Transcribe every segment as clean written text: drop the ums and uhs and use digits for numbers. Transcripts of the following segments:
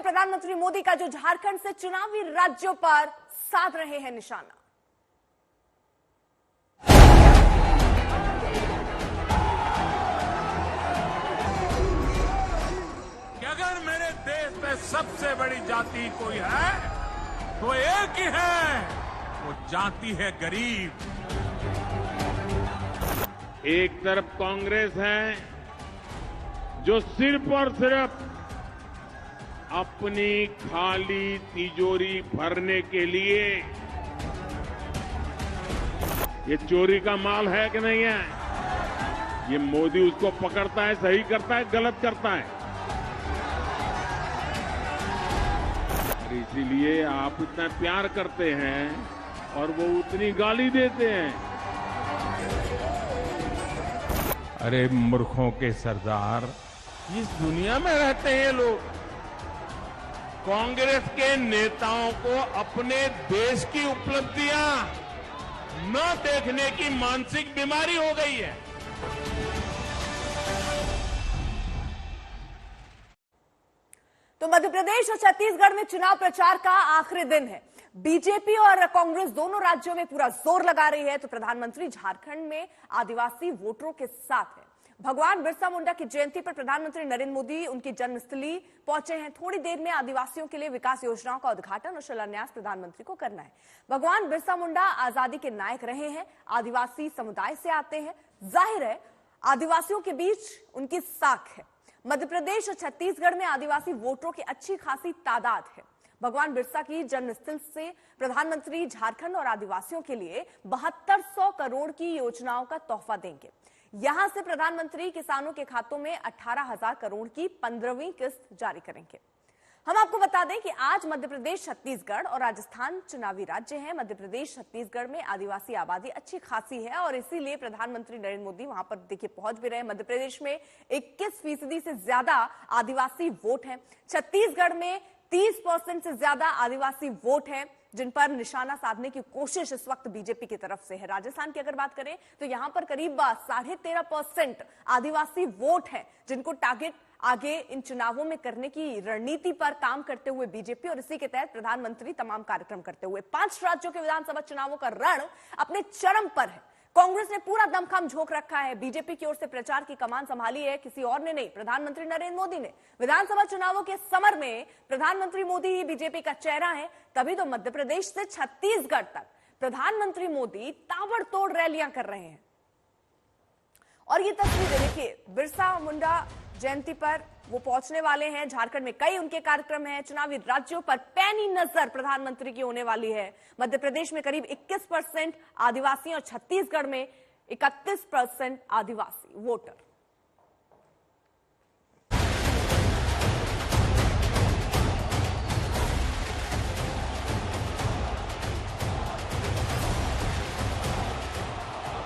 में प्रधानमंत्री मोदी का जो झारखंड से चुनावी राज्यों पर साध रहे हैं निशाना। अगर मेरे देश में सबसे बड़ी जाति कोई है तो एक ही है, वो जाति है गरीब। एक तरफ कांग्रेस है जो सिर्फ और सिर्फ अपनी खाली तिजोरी भरने के लिए, ये चोरी का माल है कि नहीं है, ये मोदी उसको पकड़ता है, सही करता है, गलत करता है। इसीलिए आप इतना प्यार करते हैं और वो उतनी गाली देते हैं। अरे मूर्खों के सरदार, इस दुनिया में रहते हैं लोग। कांग्रेस के नेताओं को अपने देश की उपलब्धियां न देखने की मानसिक बीमारी हो गई है। तो मध्य प्रदेश और छत्तीसगढ़ में चुनाव प्रचार का आखिरी दिन है। बीजेपी और कांग्रेस दोनों राज्यों में पूरा जोर लगा रही है, तो प्रधानमंत्री झारखंड में आदिवासी वोटरों के साथ है। भगवान बिरसा मुंडा की जयंती पर प्रधानमंत्री नरेंद्र मोदी उनकी जन्मस्थली पहुंचे हैं। थोड़ी देर में आदिवासियों के लिए विकास योजनाओं का उद्घाटन और शिलान्यास प्रधानमंत्री को करना है। भगवान बिरसा मुंडा आजादी के नायक रहे हैं, आदिवासी समुदाय से आते हैं। जाहिर है आदिवासियों के बीच उनकी साख है। मध्य प्रदेश और छत्तीसगढ़ में आदिवासी वोटरों की अच्छी खासी तादाद है। भगवान बिरसा की जन्मस्थल से प्रधानमंत्री झारखंड और आदिवासियों के लिए 7200 करोड़ की योजनाओं का तोहफा देंगे। यहां से प्रधानमंत्री किसानों के खातों में 18,000 करोड़ की 15वीं किस्त जारी करेंगे। हम आपको बता दें कि आज मध्य प्रदेश, छत्तीसगढ़ और राजस्थान चुनावी राज्य हैं। मध्य प्रदेश, छत्तीसगढ़ में आदिवासी आबादी अच्छी खासी है और इसीलिए प्रधानमंत्री नरेंद्र मोदी वहां पर देखिए पहुंच भी रहे। मध्य प्रदेश में 21% से ज्यादा आदिवासी वोट हैं। छत्तीसगढ़ में 30% से ज्यादा आदिवासी वोट हैं, जिन पर निशाना साधने की कोशिश इस वक्त बीजेपी की तरफ से है। राजस्थान की अगर बात करें तो यहां पर करीब 13.5% आदिवासी वोट हैं, जिनको टारगेट आगे इन चुनावों में करने की रणनीति पर काम करते हुए बीजेपी और इसी के तहत प्रधानमंत्री तमाम कार्यक्रम करते हुए 5 राज्यों के विधानसभा चुनावों का रण अपने चरम पर है। कांग्रेस ने पूरा दमखम झोंक रखा है। बीजेपी की ओर से प्रचार की कमान संभाली है किसी और ने नहीं, प्रधानमंत्री नरेंद्र मोदी ने। विधानसभा चुनावों के समर में प्रधानमंत्री मोदी ही बीजेपी का चेहरा है। तभी तो मध्य प्रदेश से छत्तीसगढ़ तक प्रधानमंत्री मोदी ताबड़तोड़ रैलियां कर रहे हैं। और ये तस्वीरें देखिए, बिरसा मुंडा जयंती पर वो पहुंचने वाले हैं। झारखंड में कई उनके कार्यक्रम हैं। चुनावी राज्यों पर पैनी नजर प्रधानमंत्री की होने वाली है। मध्य प्रदेश में करीब 21% आदिवासी और छत्तीसगढ़ में 31% आदिवासी वोटर।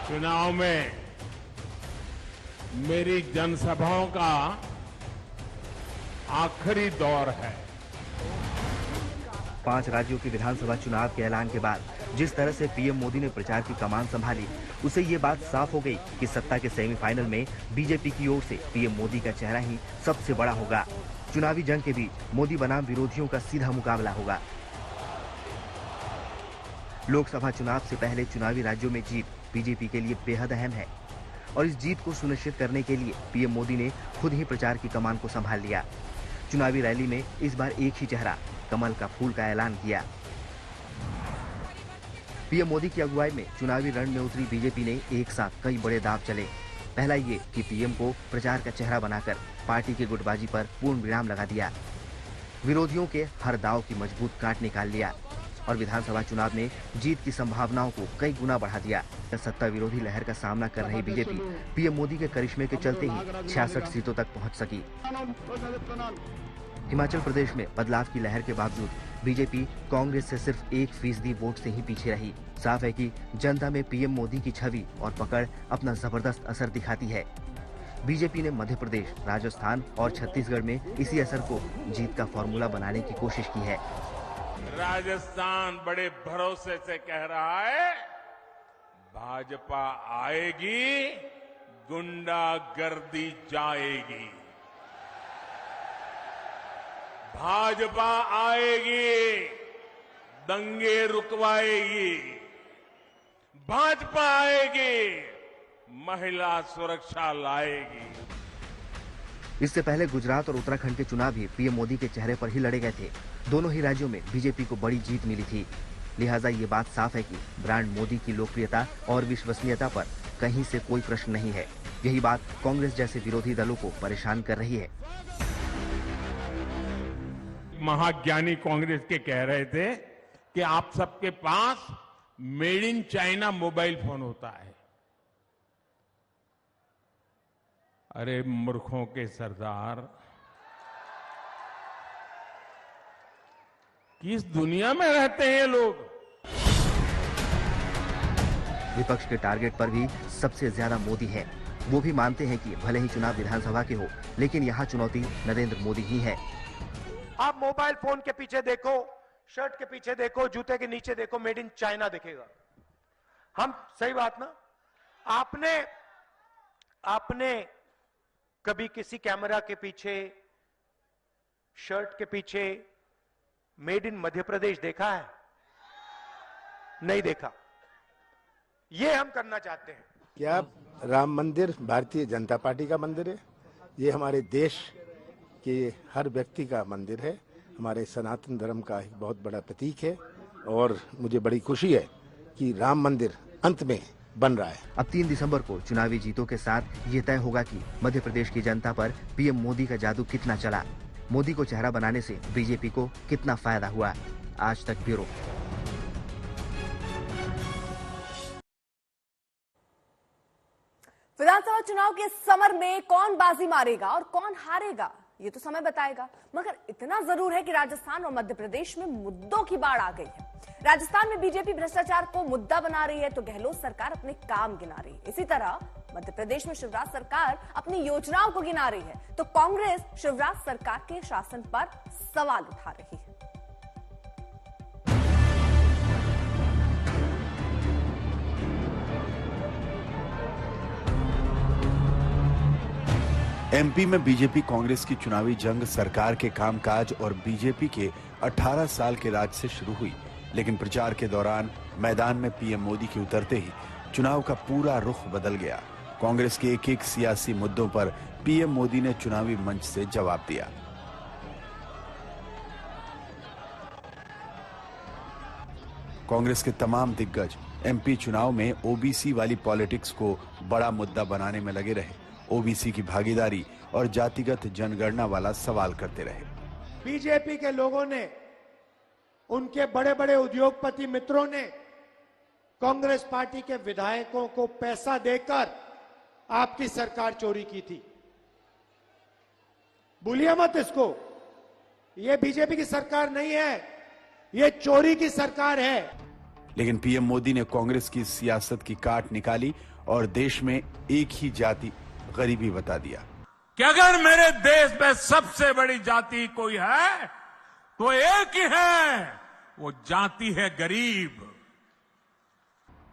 चुनाव में मेरी जनसभाओं का आखिरी दौर है। 5 राज्यों के विधानसभा चुनाव के ऐलान के बाद जिस तरह से पीएम मोदी ने प्रचार की कमान संभाली, उसे ये बात साफ हो गई कि सत्ता के सेमीफाइनल में बीजेपी की ओर से पीएम मोदी का चेहरा ही सबसे बड़ा होगा। चुनावी जंग के बीच मोदी बनाम विरोधियों का सीधा मुकाबला होगा। लोकसभा चुनाव से पहले चुनावी राज्यों में जीत बीजेपी के लिए बेहद अहम है और इस जीत को सुनिश्चित करने के लिए पीएम मोदी ने खुद ही प्रचार की कमान को संभाल लिया। चुनावी रैली में इस बार एक ही चेहरा, कमल का फूल का ऐलान किया। पीएम मोदी की अगुवाई में चुनावी रण में उतरी बीजेपी ने एक साथ कई बड़े दांव चले। पहला ये कि पीएम को प्रचार का चेहरा बनाकर पार्टी की गुटबाजी पर पूर्ण विराम लगा दिया, विरोधियों के हर दांव की मजबूत काट निकाल लिया और विधानसभा चुनाव में जीत की संभावनाओं को कई गुना बढ़ा दिया। सत्ता विरोधी लहर का सामना कर रही बीजेपी पीएम मोदी के करिश्मे के चलते ही 66 सीटों तक पहुंच सकी। हिमाचल प्रदेश में बदलाव की लहर के बावजूद बीजेपी कांग्रेस से सिर्फ 1% वोट से ही पीछे रही। साफ है कि जनता में पीएम मोदी की छवि और पकड़ अपना जबरदस्त असर दिखाती है। बीजेपी ने मध्य प्रदेश, राजस्थान और छत्तीसगढ़ में इसी असर को जीत का फॉर्मूला बनाने की कोशिश की है। राजस्थान बड़े भरोसे से कह रहा है, भाजपा आएगी, गुंडागर्दी जाएगी। भाजपा आएगी, दंगे रुकवाएगी। भाजपा आएगी, महिला सुरक्षा लाएगी। इससे पहले गुजरात और उत्तराखंड के चुनाव भी पीएम मोदी के चेहरे पर ही लड़े गए थे। दोनों ही राज्यों में बीजेपी को बड़ी जीत मिली थी। लिहाजा ये बात साफ है कि ब्रांड मोदी की लोकप्रियता और विश्वसनीयता पर कहीं से कोई प्रश्न नहीं है। यही बात कांग्रेस जैसे विरोधी दलों को परेशान कर रही है। महाज्ञानी कांग्रेस के कह रहे थे कि आप सबके पास made in China mobile phone होता है। अरे मूर्खों के सरदार, किस दुनिया में रहते हैं ये लोग? विपक्ष के टारगेट पर भी सबसे ज्यादा मोदी है। वो भी मानते हैं कि भले ही चुनाव विधानसभा के हो, लेकिन यहाँ चुनौती नरेंद्र मोदी ही है। आप मोबाइल फोन के पीछे देखो, शर्ट के पीछे देखो, जूते के नीचे देखो, मेड इन चाइना दिखेगा। हम सही बात ना? आपने कभी किसी कैमरा के पीछे, शर्ट के पीछे मेड इन मध्य प्रदेश देखा है? नहीं देखा। ये हम करना चाहते हैं। क्या राम मंदिर भारतीय जनता पार्टी का मंदिर है? ये हमारे देश के हर व्यक्ति का मंदिर है, हमारे सनातन धर्म का एक बहुत बड़ा प्रतीक है। और मुझे बड़ी खुशी है कि राम मंदिर अंत में बन रहा है। अब 3 दिसंबर को चुनावी जीतों के साथ ये तय होगा कि मध्य प्रदेश की जनता पर पीएम मोदी का जादू कितना चला। मोदी को चेहरा बनाने से बीजेपी को कितना फायदा हुआ। आज तक ब्यूरो। विधानसभा चुनाव के समर में कौन बाजी मारेगा और कौन हारेगा, ये तो समय बताएगा। मगर इतना जरूर है कि राजस्थान और मध्य प्रदेश में मुद्दों की बाढ़ आ गई है। राजस्थान में बीजेपी भ्रष्टाचार को मुद्दा बना रही है तो गहलोत सरकार अपने काम गिना रही है। इसी तरह मध्य प्रदेश में शिवराज सरकार अपनी योजनाओं को गिना रही है तो कांग्रेस शिवराज सरकार के शासन पर सवाल उठा रही है। एमपी में बीजेपी कांग्रेस की चुनावी जंग सरकार के कामकाज और बीजेपी के 18 साल के राज से शुरू हुई, लेकिन प्रचार के दौरान मैदान में पीएम मोदी के उतरते ही चुनाव का पूरा रुख बदल गया। कांग्रेस के एक-एक सियासी मुद्दों पर पीएम मोदी ने चुनावी मंच से जवाब दिया। कांग्रेस के तमाम दिग्गज एमपी चुनाव में ओबीसी वाली पॉलिटिक्स को बड़ा मुद्दा बनाने में लगे रहे। ओबीसी की भागीदारी और जातिगत जनगणना वाला सवाल करते रहे। बीजेपी के लोगों ने, उनके बड़े बड़े उद्योगपति मित्रों ने कांग्रेस पार्टी के विधायकों को पैसा देकर आपकी सरकार चोरी की थी। भूलिए मत इसको। ये बीजेपी की सरकार नहीं है, ये चोरी की सरकार है। लेकिन पीएम मोदी ने कांग्रेस की सियासत की काट निकाली और देश में एक ही जाति गरीबी बता दिया कि अगर मेरे देश में सबसे बड़ी जाति कोई है तो एक ही है, वो जाति है गरीब।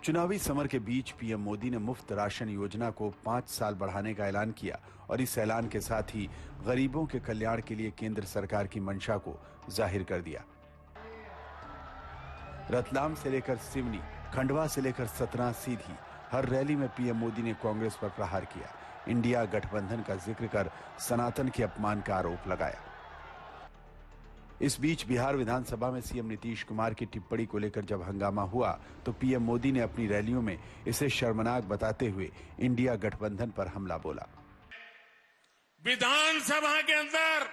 चुनावी समर के बीच पीएम मोदी ने मुफ्त राशन योजना को 5 साल बढ़ाने का ऐलान किया और इस ऐलान के साथ ही गरीबों के कल्याण के लिए केंद्र सरकार की मंशा को जाहिर कर दिया। रतलाम से लेकर सिवनी, खंडवा से लेकर सतना सीधी हर रैली में पीएम मोदी ने कांग्रेस पर प्रहार किया। इंडिया गठबंधन का जिक्र कर सनातन के अपमान का आरोप लगाया। इस बीच बिहार विधानसभा में सीएम नीतीश कुमार की टिप्पणी को लेकर जब हंगामा हुआ तो पीएम मोदी ने अपनी रैलियों में इसे शर्मनाक बताते हुए इंडिया गठबंधन पर हमला बोला। विधानसभा के अंदर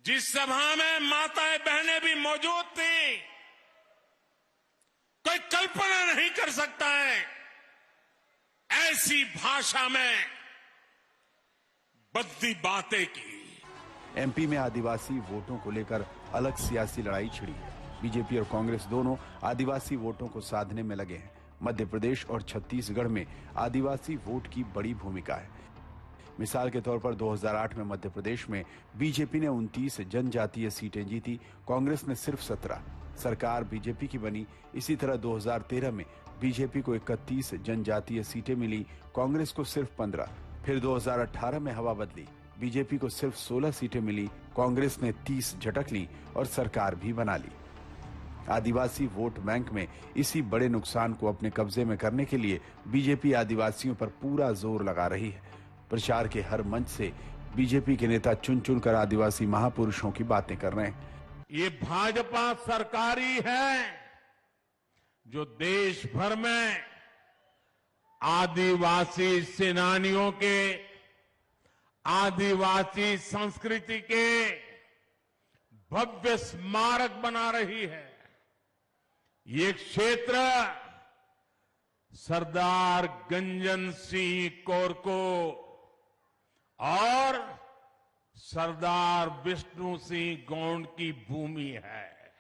जिस सभा में माताएं बहनें भी मौजूद थी, कोई कल्पना नहीं कर सकता है ऐसी भाषा में बद्दी बातें की। एमपी में आदिवासी वोटों को लेकर अलग सियासी लड़ाई छिड़ी। बीजेपी और कांग्रेस दोनों आदिवासी वोटों को साधने में लगे हैं। मध्य प्रदेश और छत्तीसगढ़ में आदिवासी वोट की बड़ी भूमिका है। मिसाल के तौर पर 2008 में मध्य प्रदेश में बीजेपी ने 29 जनजातीय सीटें जीती, कांग्रेस ने सिर्फ 17। सरकार बीजेपी की बनी। इसी तरह 2013 में बीजेपी को 31 जनजातीय सीटें मिली, कांग्रेस को सिर्फ 15। फिर 2018 में हवा बदली, बीजेपी को सिर्फ 16 सीटें मिली, कांग्रेस ने 30 झटक ली और सरकार भी बना ली। आदिवासी वोट बैंक में इसी बड़े नुकसान को अपने कब्जे में करने के लिए बीजेपी आदिवासियों पर पूरा जोर लगा रही है। प्रचार के हर मंच से बीजेपी के नेता चुन चुनकर आदिवासी महापुरुषों की बातें कर रहे हैं। ये भाजपा सरकार ही है जो देश भर में आदिवासी सेनानियों के, आदिवासी संस्कृति के भव्य स्मारक बना रही है। ये क्षेत्र सरदार गंजन सिंह कोरको और सरदार विष्णु सिंह गौंड की भूमि है।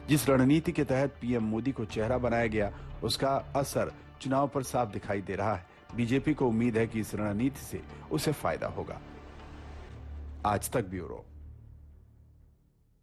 जिस रणनीति के तहत पीएम मोदी को चेहरा बनाया गया, उसका असर चुनाव पर साफ दिखाई दे रहा है। बीजेपी को उम्मीद है कि इस रणनीति से उसे फायदा होगा। आज तक ब्यूरो।